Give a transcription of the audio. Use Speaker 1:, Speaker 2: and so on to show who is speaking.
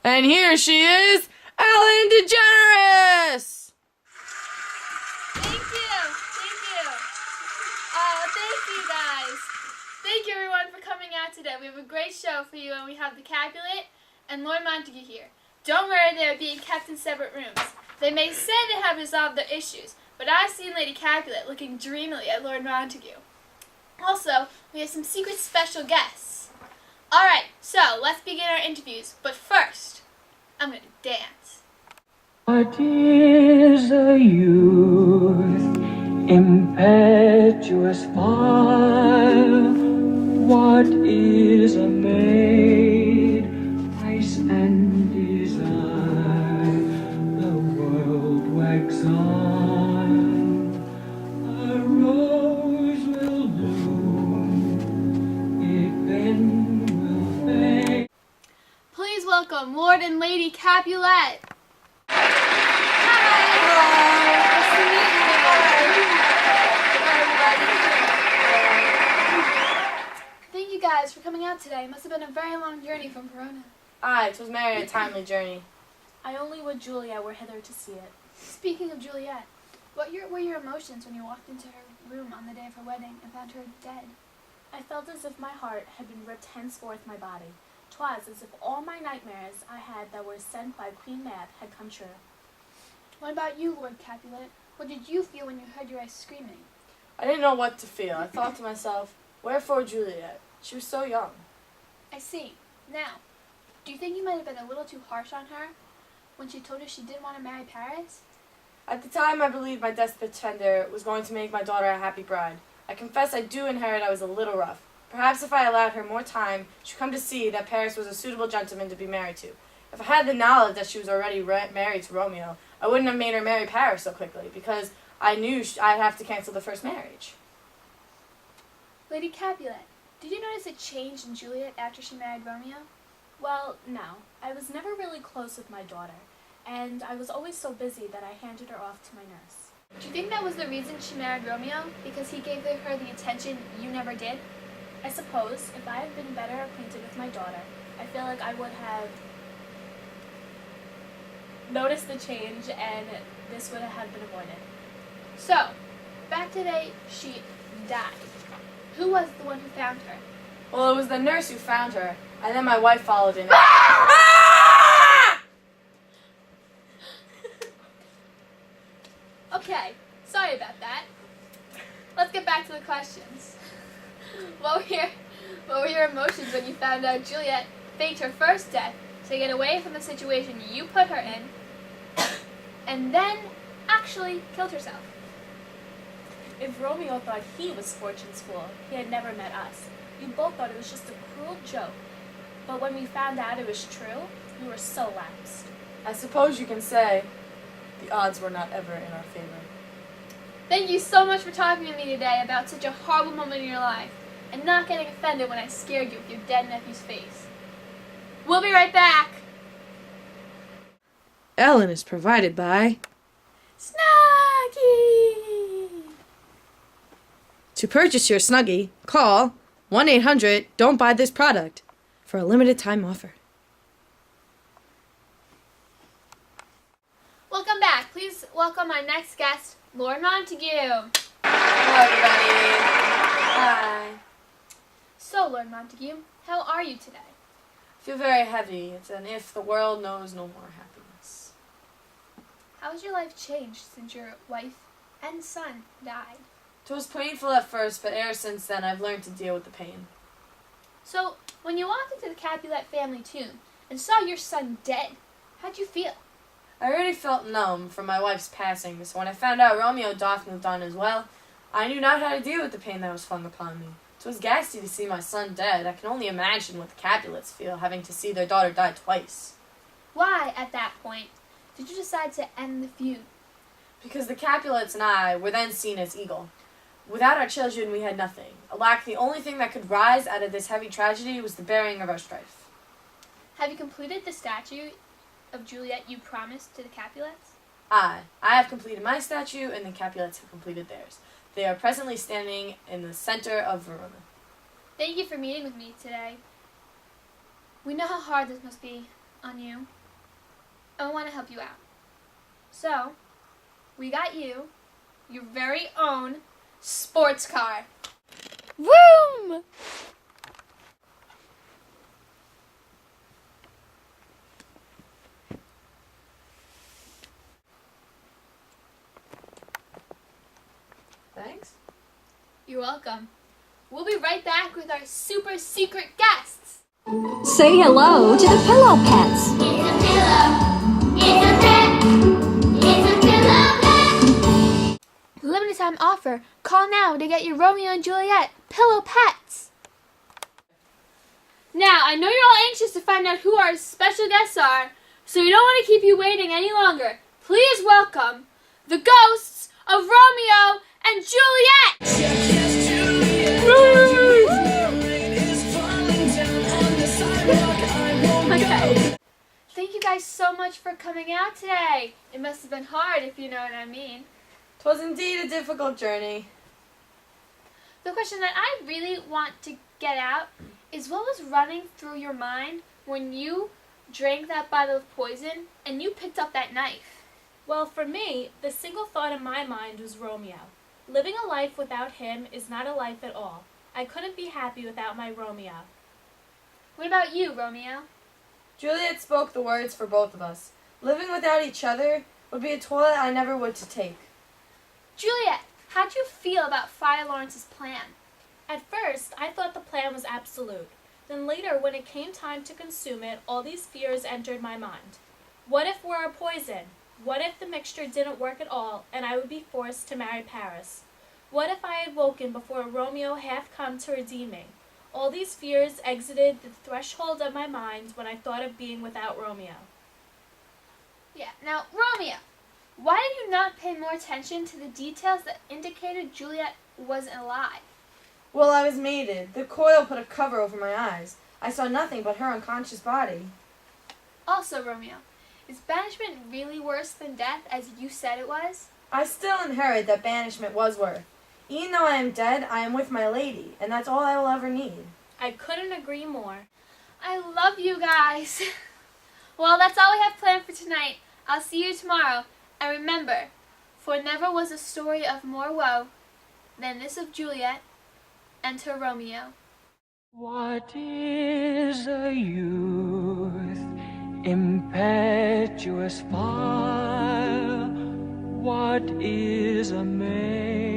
Speaker 1: And here she is, Ellen DeGeneres!
Speaker 2: Thank you. Oh, thank you guys. Thank you everyone for coming out today. We have a great show for you, and we have the Capulet and Lord Montague here. Don't worry, they are being kept in separate rooms. They may say they have resolved their issues, but I've seen Lady Capulet looking dreamily at Lord Montague. Also, we have some secret special guests. Alright, so let's begin our interviews, but first, I'm going to dance.
Speaker 3: What is a youth, impetuous fire? What is a maid, ice and desire? The world wags on, a rose will bloom, it then will fade.
Speaker 2: Please welcome Lord and Lady Capulet. Thank you guys for coming out today. It must have been a very long journey from Verona.
Speaker 1: Aye, 'twas merry and timely journey.
Speaker 4: I only with Juliet were hither to see it.
Speaker 2: Speaking of Juliet, what were your emotions when you walked into her room on the day of her wedding and found her dead?
Speaker 4: I felt as if my heart had been ripped henceforth my body. 'Twas as if all my nightmares I had that were sent by Queen Mab had come true.
Speaker 2: What about you, Lord Capulet? What did you feel when you heard your wife screaming?
Speaker 1: I didn't know what to feel. I thought to myself, wherefore Juliet? She was so young.
Speaker 2: I see. Now, do you think you might have been a little too harsh on her when she told you she didn't want to marry Paris?
Speaker 1: At the time, I believed my desperate tender was going to make my daughter a happy bride. I confess I do inherit I was a little rough. Perhaps if I allowed her more time, she'd come to see that Paris was a suitable gentleman to be married to. If I had the knowledge that she was already married to Romeo, I wouldn't have made her marry Paris so quickly, because I knew I'd have to cancel the first marriage.
Speaker 2: Lady Capulet, did you notice a change in Juliet after she married Romeo?
Speaker 4: Well, no. I was never really close with my daughter, and I was always so busy that I handed her off to my nurse.
Speaker 2: Do you think that was the reason she married Romeo? Because he gave her the attention you never did?
Speaker 4: I suppose if I had been better acquainted with my daughter, I feel like I would have noticed the change and this would have been avoided.
Speaker 2: So, back to the day she died. Who was the one who found her?
Speaker 1: Well, it was the nurse who found her, and then my wife followed in.
Speaker 2: Okay, sorry about that. Let's get back to the questions. What were your emotions when you found out Juliet faked her first death to get away from the situation you put her in, and then actually killed herself?
Speaker 4: If Romeo thought he was Fortune's fool, he had never met us. We both thought it was just a cruel joke. But when we found out it was true, we were so lapsed.
Speaker 1: I suppose you can say the odds were not ever in our favor.
Speaker 2: Thank you so much for talking to me today about such a horrible moment in your life, and not getting offended when I scared you with your dead nephew's face. We'll be right back!
Speaker 1: Ellen is provided by...
Speaker 2: Snuggie!
Speaker 1: To purchase your Snuggie, call 1-800-DON'T-BUY-THIS-PRODUCT for a limited time offer.
Speaker 2: Welcome back. Please welcome our next guest, Lord Montague.
Speaker 1: Hello, everybody. Hi.
Speaker 2: So, Lord Montague, how are you today?
Speaker 1: I feel very heavy. It's as if the world knows no more happiness.
Speaker 2: How has your life changed since your wife and son died?
Speaker 1: It was painful at first, but ever since then I've learned to deal with the pain.
Speaker 2: So, when you walked into the Capulet family tomb and saw your son dead, how'd you feel?
Speaker 1: I already felt numb from my wife's passing, so when I found out Romeo Doth moved on as well, I knew not how to deal with the pain that was flung upon me. It was ghastly to see my son dead. I can only imagine what the Capulets feel, having to see their daughter die twice.
Speaker 2: Why, at that point, did you decide to end the feud?
Speaker 1: Because the Capulets and I were then seen as equal. Without our children, we had nothing. Alack, the only thing that could rise out of this heavy tragedy was the burying of our strife.
Speaker 2: Have you completed the statue of Juliet you promised to the Capulets?
Speaker 1: I have completed my statue, and the Capulets have completed theirs. They are presently standing in the center of Verona.
Speaker 2: Thank you for meeting with me today. We know how hard this must be on you. I want to help you out. So, we got you your very own sports car. Vroom!
Speaker 1: Thanks.
Speaker 2: You're welcome. We'll be right back with our super secret guests.
Speaker 5: Say hello to the Pillow Pets.
Speaker 6: It's a pillow. It's a pet. It's a pillow pet.
Speaker 2: Limited time offer. Call now to get your Romeo and Juliet pillow pets. Now, I know you're all anxious to find out who our special guests are, so we don't want to keep you waiting any longer. Please welcome the ghosts of Romeo and Juliet! Okay. Thank you guys so much for coming out today. It must have been hard, if you know what I mean.
Speaker 1: 'Twas indeed a difficult journey.
Speaker 2: The question that I really want to get out is what was running through your mind when you drank that bottle of poison and you picked up that knife?
Speaker 4: Well, for me, the single thought in my mind was Romeo. Living a life without him is not a life at all. I couldn't be happy without my Romeo.
Speaker 2: What about you, Romeo?
Speaker 1: Juliet spoke the words for both of us. Living without each other would be a toil I never would to take.
Speaker 2: Juliet, how'd you feel about Friar Lawrence's plan?
Speaker 4: At first, I thought the plan was absolute. Then later, when it came time to consume it, all these fears entered my mind. What if we're a poison? What if the mixture didn't work at all and I would be forced to marry Paris? What if I had woken before Romeo half come to redeem me? All these fears exited the threshold of my mind when I thought of being without Romeo.
Speaker 2: Yeah, now, Romeo, why did you not pay more attention to the details that indicated Juliet wasn't alive?
Speaker 1: Well, I was mated. The coil put a cover over my eyes. I saw nothing but her unconscious body.
Speaker 2: Also, Romeo, is banishment really worse than death, as you said it was?
Speaker 1: I still inherit that banishment was worth. Even though I am dead, I am with my lady, and that's all I will ever need.
Speaker 4: I couldn't agree more.
Speaker 2: I love you guys. Well, that's all we have planned for tonight. I'll see you tomorrow. And remember, for never was a story of more woe than this of Juliet and her Romeo.
Speaker 3: What is a youth, impetuous fire? What is a maid?